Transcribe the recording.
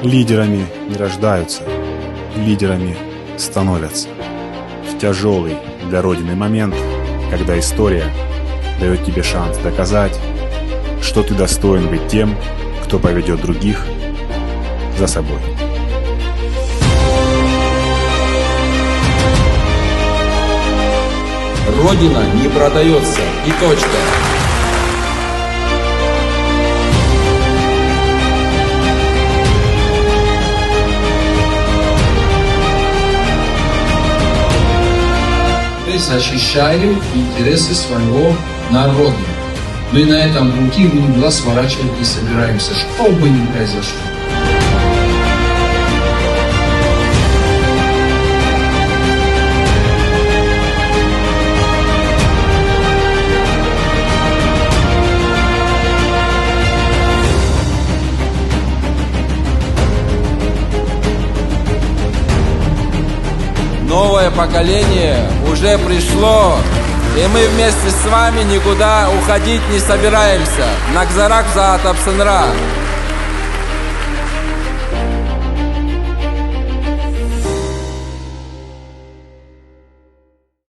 Лидерами не рождаются, лидерами становятся. В тяжелый для Родины момент, когда история дает тебе шанс доказать, что ты достоин быть тем, кто поведет других за собой. Родина не продается. И точка. Мы защищаем интересы своего народа. Мы на этом пути никуда сворачивать не собираемся, что бы ни произошло. Новое поколение уже пришло, и мы вместе с вами никуда уходить не собираемся. Накзарак за Атапсынра.